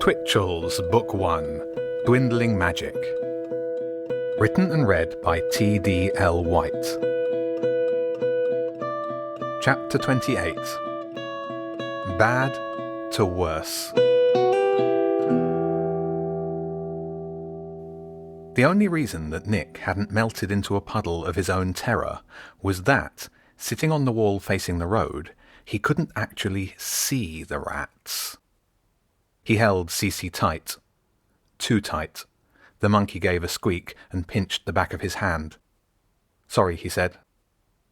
Twitchell's Book 1, Dwindling Magic. Written and read by T.D.L. White. Chapter 28. Bad to Worse. The only reason that Nick hadn't melted into a puddle of his own terror was that, sitting on the wall facing the road, he couldn't actually see the rats. He held Cece tight. Too tight. The monkey gave a squeak and pinched the back of his hand. "Sorry," he said.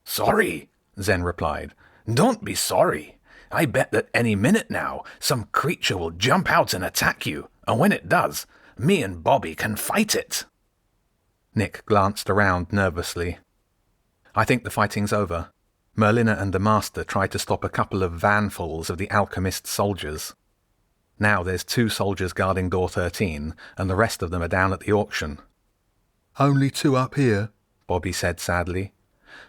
"Sorry," Zen replied. "Don't be sorry. I bet that any minute now some creature will jump out and attack you, and when it does, me and Bobby can fight it." Nick glanced around nervously. "I think the fighting's over. Merlina and the Master tried to stop a couple of vanfuls of the alchemist soldiers. Now there's 2 soldiers guarding door 13, and the rest of them are down at the auction." "Only 2 up here," Bobby said sadly.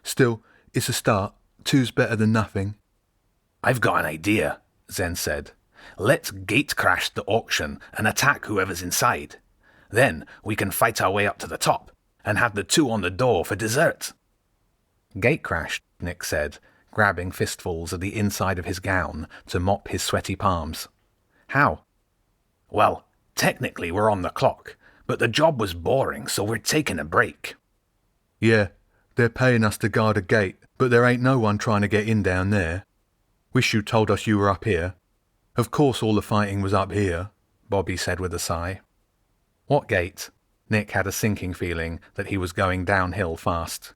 "Still, it's a start. 2's better than nothing." "I've got an idea," Zen said. "Let's gate crash the auction and attack whoever's inside. Then we can fight our way up to the top, and have the 2 on the door for dessert." "Gatecrashed," Nick said, grabbing fistfuls of the inside of his gown to mop his sweaty palms. "How?" "Well, technically we're on the clock, but the job was boring, so we're taking a break." "Yeah, they're paying us to guard a gate, but there ain't no one trying to get in down there. Wish you told us you were up here. Of course all the fighting was up here," Bobby said with a sigh. "What gate?" Nick had a sinking feeling that he was going downhill fast.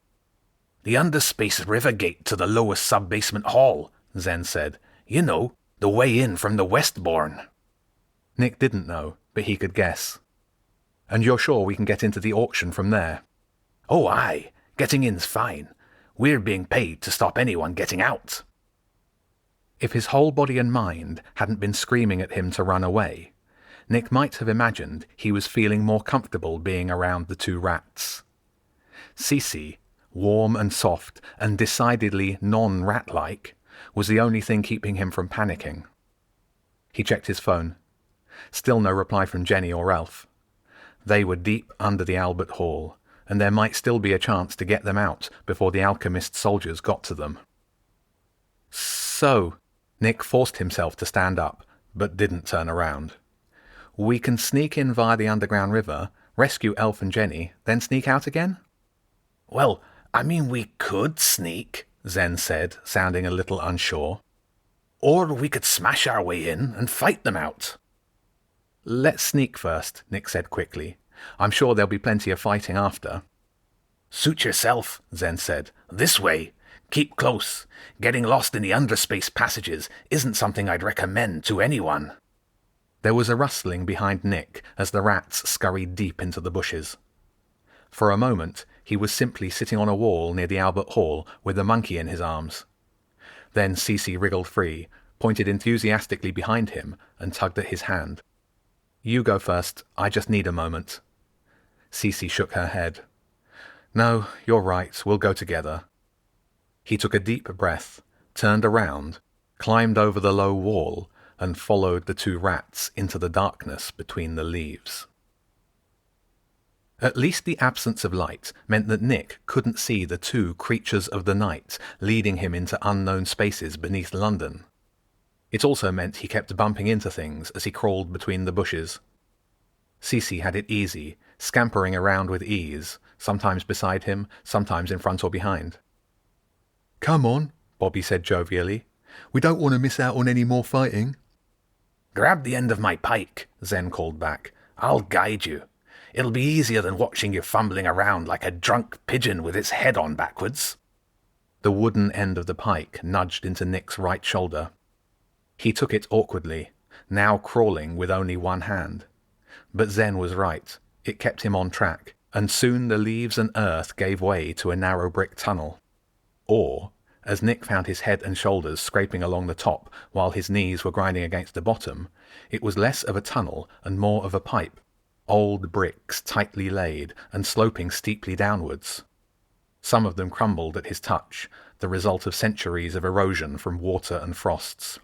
"The underspace river gate to the lowest sub-basement hall," Zen said. "You know, the way in from the Westbourne." Nick didn't know, but he could guess. "And you're sure we can get into the auction from there?" "Oh, aye. Getting in's fine. We're being paid to stop anyone getting out." If his whole body and mind hadn't been screaming at him to run away, Nick might have imagined he was feeling more comfortable being around the 2 rats. Cece, warm and soft and decidedly non-rat-like, was the only thing keeping him from panicking. He checked his phone. Still no reply from Jenny or Ralph. They were deep under the Albert Hall, and there might still be a chance to get them out before the alchemist soldiers got to them. "So," Nick forced himself to stand up, but didn't turn around. "We can sneak in via the underground river, rescue Elf and Jenny, then sneak out again?" "Well, I mean we could sneak," Zen said, sounding a little unsure. "Or we could smash our way in and fight them out." "Let's sneak first," Nick said quickly. "I'm sure there'll be plenty of fighting after." "Suit yourself," Zen said. "This way. Keep close. Getting lost in the underspace passages isn't something I'd recommend to anyone." There was a rustling behind Nick as the rats scurried deep into the bushes. For a moment, he was simply sitting on a wall near the Albert Hall with the monkey in his arms. Then Cece wriggled free, pointed enthusiastically behind him, and tugged at his hand. "You go first. I just need a moment." Cece shook her head. "No, you're right. We'll go together." He took a deep breath, turned around, climbed over the low wall, and followed the 2 rats into the darkness between the leaves. At least the absence of light meant that Nick couldn't see the 2 creatures of the night leading him into unknown spaces beneath London. It also meant he kept bumping into things as he crawled between the bushes. Cece had it easy, scampering around with ease, sometimes beside him, sometimes in front or behind. "Come on," Bobby said jovially. "We don't want to miss out on any more fighting." "Grab the end of my pike," Zen called back. "I'll guide you. It'll be easier than watching you fumbling around like a drunk pigeon with its head on backwards." The wooden end of the pike nudged into Nick's right shoulder. He took it awkwardly, now crawling with only one hand. But Zen was right. It kept him on track, and soon the leaves and earth gave way to a narrow brick tunnel. Or, as Nick found his head and shoulders scraping along the top while his knees were grinding against the bottom, it was less of a tunnel and more of a pipe. Old bricks tightly laid and sloping steeply downwards. Some of them crumbled at his touch, the result of centuries of erosion from water and frosts.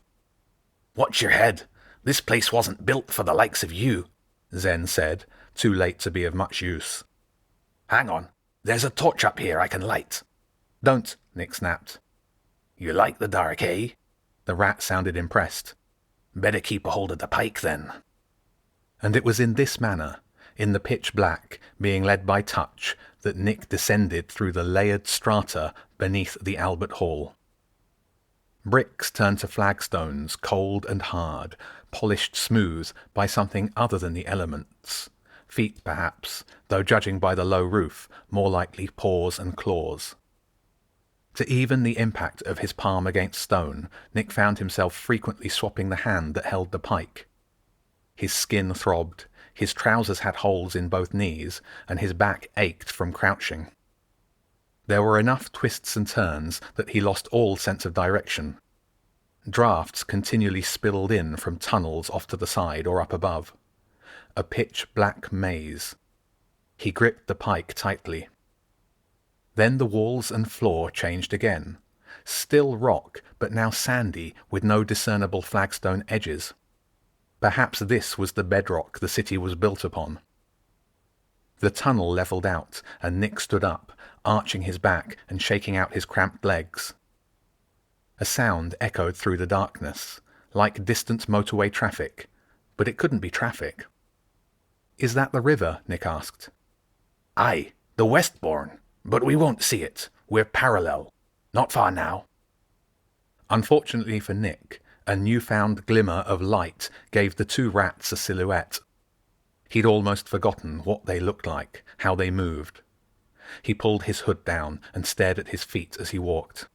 "Watch your head. This place wasn't built for the likes of you, Zen said, too late to be of much use. Hang on, there's a torch up here I can light. Don't, Nick snapped. You like the dark, eh? The rat sounded impressed. Better keep a hold of the pike then. And it was in this manner, in the pitch black, being led by touch, that Nick descended through the layered strata beneath the Albert Hall. Bricks turned to flagstones, cold and hard, polished smooth by something other than the elements. Feet, perhaps, though judging by the low roof, more likely paws and claws. To even the impact of his palm against stone, Nick found himself frequently swapping the hand that held the pike. His skin throbbed, his trousers had holes in both knees, and his back ached from crouching. There were enough twists and turns that he lost all sense of direction. Drafts continually spilled in from tunnels off to the side or up above. A pitch-black maze. He gripped the pike tightly. Then the walls and floor changed again. Still rock, but now sandy, with no discernible flagstone edges. Perhaps this was the bedrock the city was built upon. The tunnel levelled out, and Nick stood up, arching his back and shaking out his cramped legs. A sound echoed through the darkness, like distant motorway traffic, but it couldn't be traffic. "Is that the river?" Nick asked. Aye, the Westbourne, but we won't see it. We're parallel. Not far now. Unfortunately for Nick, a newfound glimmer of light gave the two rats a silhouette. He'd almost forgotten what they looked like, how they moved. He pulled his hood down and stared at his feet as he walked.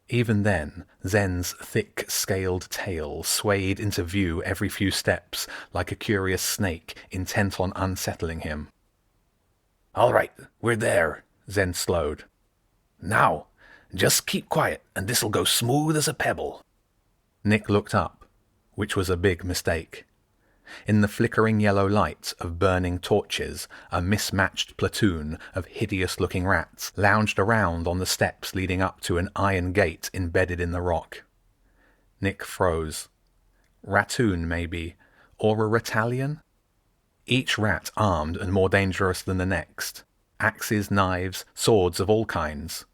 Even then, Zen's thick, scaled tail swayed into view every few steps, like a curious snake intent on unsettling him. All right, we're there. Zen slowed. Now, just keep quiet and this'll go smooth as a pebble. Nick looked up, which was a big mistake. In the flickering yellow light of burning torches, a mismatched platoon of hideous-looking rats lounged around on the steps leading up to an iron gate embedded in the rock. Nick froze. Ratoon, maybe, or a Ratalion? Each rat armed and more dangerous than the next. Axes, knives, swords of all kinds.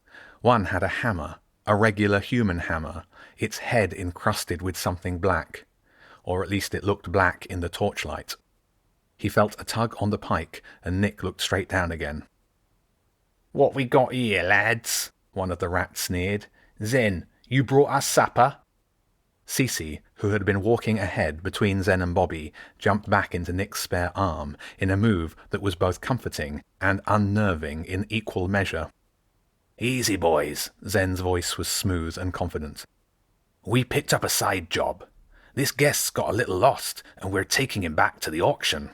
One had a hammer, a regular human hammer, its head encrusted with something black. Or at least it looked black in the torchlight. He felt a tug on the pike, and Nick looked straight down again. "What we got here, lads?" one of the rats sneered. "Zen, you brought us supper?" Cece, who had been walking ahead between Zen and Bobby, jumped back into Nick's spare arm in a move that was both comforting and unnerving in equal measure. "Easy, boys." Zen's voice was smooth and confident. "We picked up a side job. This guest's got a little lost, and we're taking him back to the auction."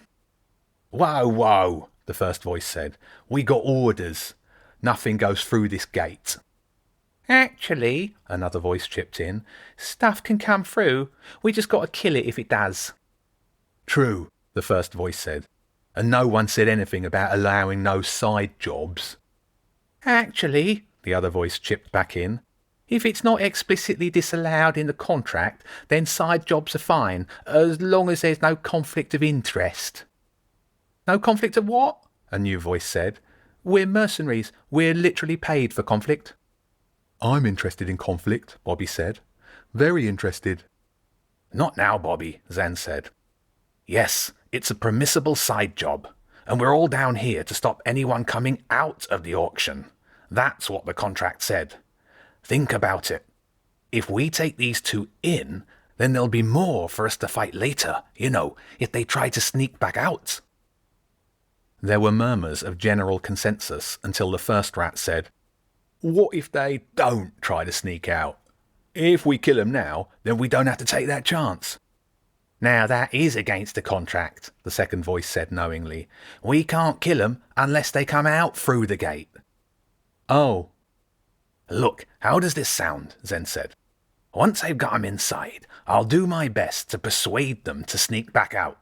"Whoa, whoa," the first voice said. "We got orders. Nothing goes through this gate." "Actually," another voice chipped in, "stuff can come through. We just got to kill it if it does." "True," the first voice said. "And no one said anything about allowing no side jobs." "Actually," the other voice chipped back in, "if it's not explicitly disallowed in the contract, then side jobs are fine, as long as there's no conflict of interest." "No conflict of what?" a new voice said. "We're mercenaries. We're literally paid for conflict." "I'm interested in conflict," Bobby said. "Very interested." "Not now, Bobby," Zen said. "Yes, it's a permissible side job, and we're all down here to stop anyone coming out of the auction. That's what the contract said. Think about it. If we take these two in, then there'll be more for us to fight later, if they try to sneak back out." There were murmurs of general consensus until the first rat said, "What if they don't try to sneak out? If we kill them now, then we don't have to take that chance." "Now that is against the contract," the second voice said knowingly. "We can't kill them unless they come out through the gate." "Oh." "Look, how does this sound?" Zen said. "Once I've got 'em inside, I'll do my best to persuade them to sneak back out.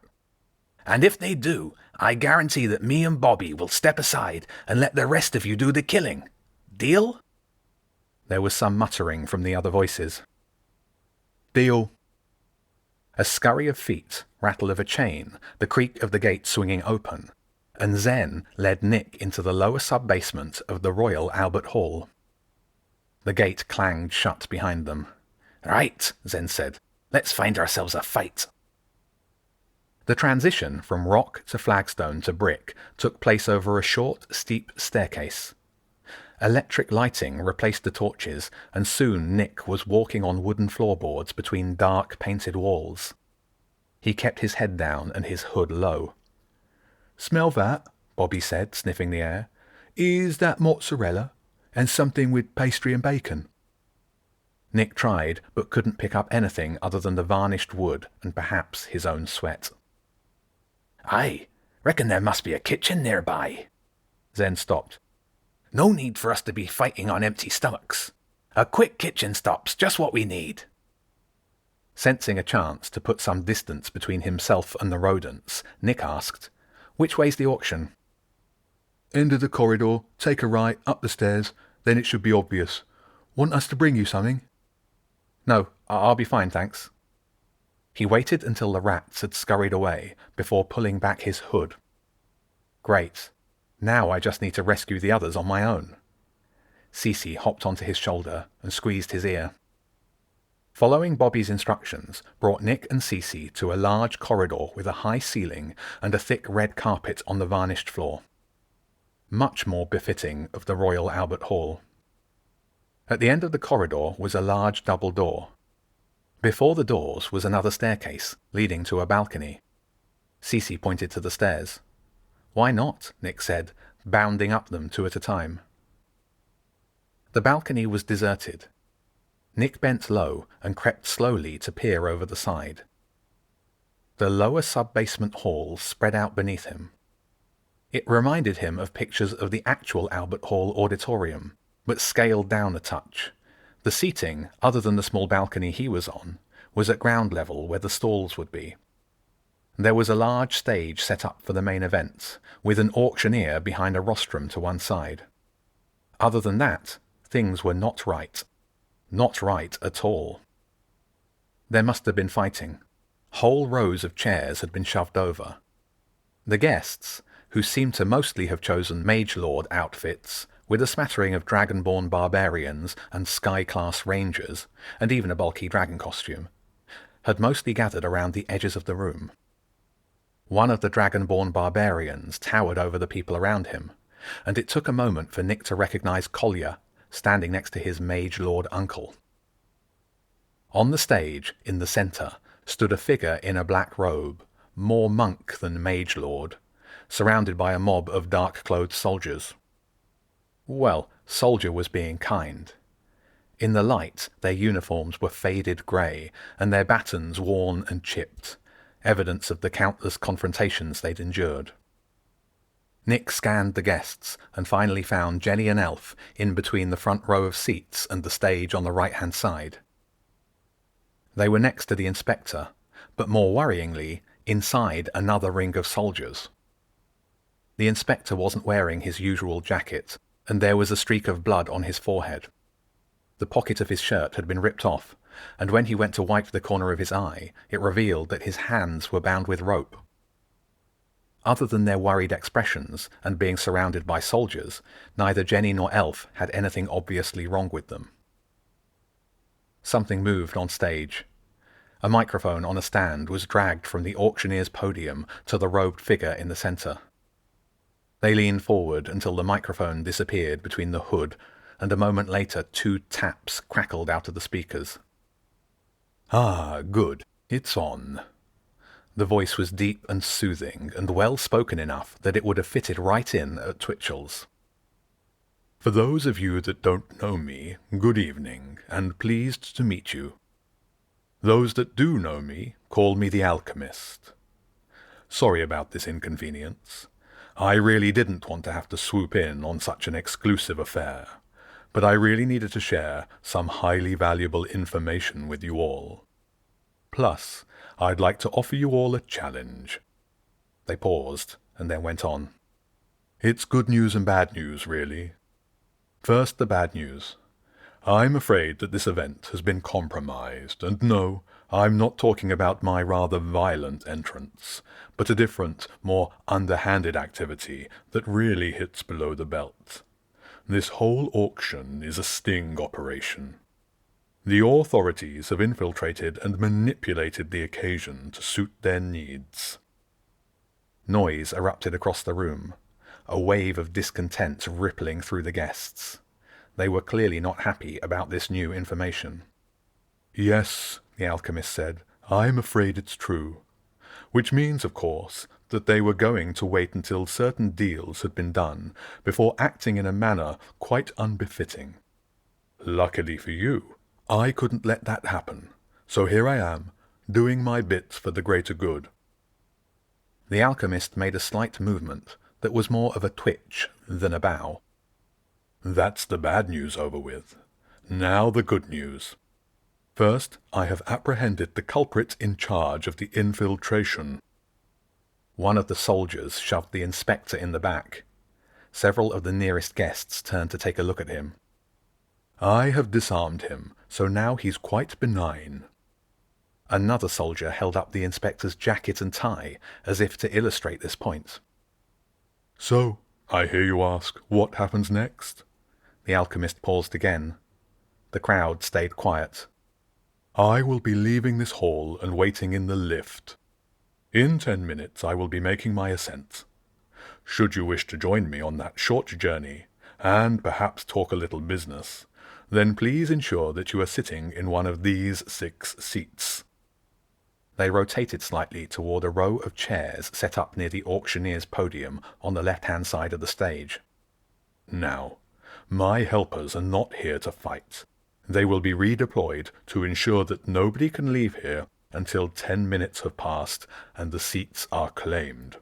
And if they do, I guarantee that me and Bobby will step aside and let the rest of you do the killing. Deal?" There was some muttering from the other voices. "Deal." A scurry of feet, rattle of a chain, the creak of the gate swinging open, and Zen led Nick into the lower sub-basement of the Royal Albert Hall. The gate clanged shut behind them. "Right," Zen said. "Let's find ourselves a fight." The transition from rock to flagstone to brick took place over a short, steep staircase. Electric lighting replaced the torches, and soon Nick was walking on wooden floorboards between dark, painted walls. He kept his head down and his hood low. "Smell that?" Bobby said, sniffing the air. "Is that mozzarella? And something with pastry and bacon?" Nick tried, but couldn't pick up anything other than the varnished wood and perhaps his own sweat. "Aye, reckon there must be a kitchen nearby." Zen stopped. "No need for us to be fighting on empty stomachs. A quick kitchen stop's just what we need." Sensing a chance to put some distance between himself and the rodents, Nick asked, "Which way's the auction?" "End of the corridor, take a right, up the stairs, then it should be obvious. Want us to bring you something?" "No, I'll be fine, thanks." He waited until the rats had scurried away before pulling back his hood. Great. Now I just need to rescue the others on my own. Cece hopped onto his shoulder and squeezed his ear. Following Bobby's instructions brought Nick and Cece to a large corridor with a high ceiling and a thick red carpet on the varnished floor. Much more befitting of the Royal Albert Hall. At the end of the corridor was a large double door. Before the doors was another staircase leading to a balcony. Cece pointed to the stairs. "Why not?" Nick said, bounding up them two at a time. The balcony was deserted. Nick bent low and crept slowly to peer over the side. The lower sub-basement hall spread out beneath him. It reminded him of pictures of the actual Albert Hall auditorium, but scaled down a touch. The seating, other than the small balcony he was on, was at ground level where the stalls would be. There was a large stage set up for the main event, with an auctioneer behind a rostrum to one side. Other than that, things were not right. Not right at all. There must have been fighting. Whole rows of chairs had been shoved over. The guests, who seemed to mostly have chosen Mage Lord outfits, with a smattering of dragonborn barbarians and sky-class rangers, and even a bulky dragon costume, had mostly gathered around the edges of the room. One of the dragonborn barbarians towered over the people around him, and it took a moment for Nick to recognize Collier, standing next to his Mage Lord uncle. On the stage, in the centre, stood a figure in a black robe, more monk than Mage Lord, surrounded by a mob of dark-clothed soldiers. Well, soldier was being kind. In the light, their uniforms were faded grey, and their batons worn and chipped, evidence of the countless confrontations they'd endured. Nick scanned the guests and finally found Jenny and Elf in between the front row of seats and the stage on the right-hand side. They were next to the inspector, but more worryingly, inside another ring of soldiers. The inspector wasn't wearing his usual jacket, and there was a streak of blood on his forehead. The pocket of his shirt had been ripped off, and when he went to wipe the corner of his eye, it revealed that his hands were bound with rope. Other than their worried expressions and being surrounded by soldiers, neither Jenny nor Elf had anything obviously wrong with them. Something moved on stage. A microphone on a stand was dragged from the auctioneer's podium to the robed figure in the centre. They leaned forward until the microphone disappeared between the hood, and a moment later 2 taps crackled out of the speakers. "Ah, good. It's on." The voice was deep and soothing, and well-spoken enough that it would have fitted right in at Twitchell's. "For those of you that don't know me, good evening, and pleased to meet you. Those that do know me call me the Alchemist. Sorry about this inconvenience. I really didn't want to have to swoop in on such an exclusive affair, but I really needed to share some highly valuable information with you all. Plus, I'd like to offer you all a challenge." They paused, and then went on. "It's good news and bad news, really. First, the bad news. I'm afraid that this event has been compromised, and no, I'm not talking about my rather violent entrance, but a different, more underhanded activity that really hits below the belt. This whole auction is a sting operation. The authorities have infiltrated and manipulated the occasion to suit their needs. Noise erupted across the room, a wave of discontent rippling through the guests. They were clearly not happy about this new information. Yes, the alchemist said, I'm afraid it's true. Which means, of course, that they were going to wait until certain deals had been done before acting in a manner quite unbefitting. Luckily for you, I couldn't let that happen, so here I am, doing my bit for the greater good. The alchemist made a slight movement that was more of a twitch than a bow. That's the bad news over with. Now the good news. First, I have apprehended the culprit in charge of the infiltration. One of the soldiers shoved the inspector in the back. Several of the nearest guests turned to take a look at him. I have disarmed him, so now he's quite benign. Another soldier held up the inspector's jacket and tie, as if to illustrate this point. So, I hear you ask, what happens next? The alchemist paused again. The crowd stayed quiet. I will be leaving this hall and waiting in the lift. In 10 minutes I will be making my ascent. Should you wish to join me on that short journey, and perhaps talk a little business, then please ensure that you are sitting in one of these 6 seats. They rotated slightly toward a row of chairs set up near the auctioneer's podium on the left-hand side of the stage. Now, my helpers are not here to fight. They will be redeployed to ensure that nobody can leave here until 10 minutes have passed and the seats are claimed.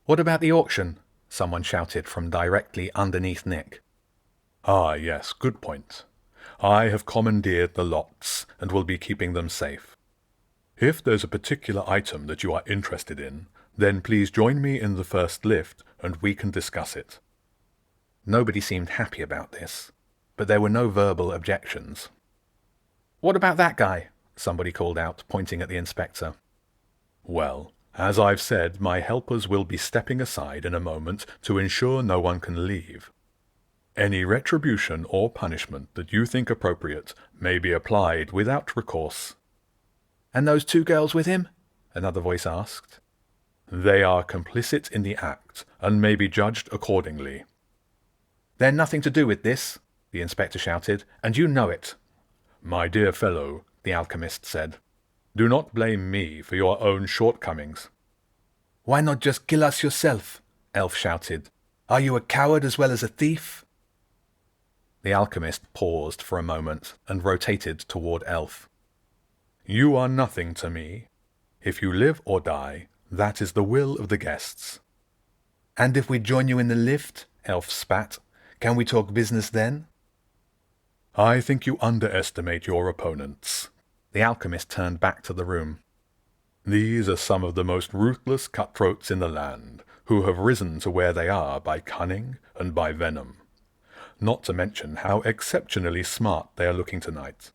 What about the auction? Someone shouted from directly underneath Nick. Ah, yes, good point. I have commandeered the lots and will be keeping them safe. If there's a particular item that you are interested in, then please join me in the first lift and we can discuss it. Nobody seemed happy about this, but there were no verbal objections. What about that guy? Somebody called out, pointing at the inspector. Well, as I've said, my helpers will be stepping aside in a moment to ensure no one can leave. Any retribution or punishment that you think appropriate may be applied without recourse. And those 2 girls with him? Another voice asked. They are complicit in the act and may be judged accordingly. They're nothing to do with this, the inspector shouted, and you know it. My dear fellow, the alchemist said, do not blame me for your own shortcomings. Why not just kill us yourself? Elf shouted. Are you a coward as well as a thief? The alchemist paused for a moment and rotated toward Elf. You are nothing to me. If you live or die, that is the will of the guests. And if we join you in the lift, Elf spat, can we talk business then? I think you underestimate your opponents. The alchemist turned back to the room. These are some of the most ruthless cutthroats in the land, who have risen to where they are by cunning and by venom. Not to mention how exceptionally smart they are looking tonight.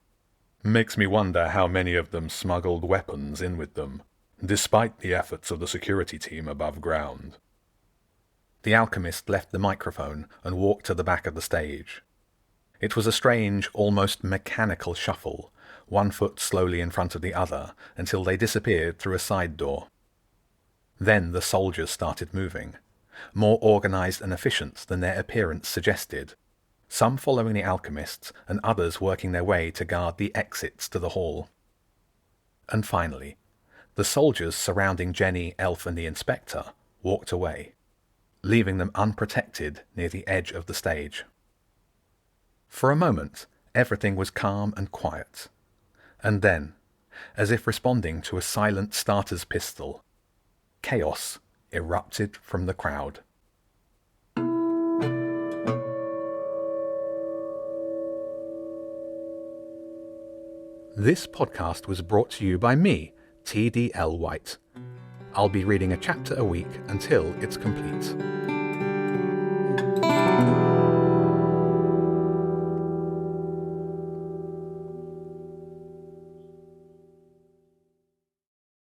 Makes me wonder how many of them smuggled weapons in with them, despite the efforts of the security team above ground. The alchemist left the microphone and walked to the back of the stage. It was a strange, almost mechanical shuffle, one foot slowly in front of the other, until they disappeared through a side door. Then the soldiers started moving, more organized and efficient than their appearance suggested, some following the alchemists and others working their way to guard the exits to the hall. And finally, the soldiers surrounding Jenny, Elf and the inspector walked away, leaving them unprotected near the edge of the stage. For a moment, everything was calm and quiet. And then, as if responding to a silent starter's pistol, chaos erupted from the crowd. This podcast was brought to you by me, TDL White. I'll be reading a chapter a week until it's complete.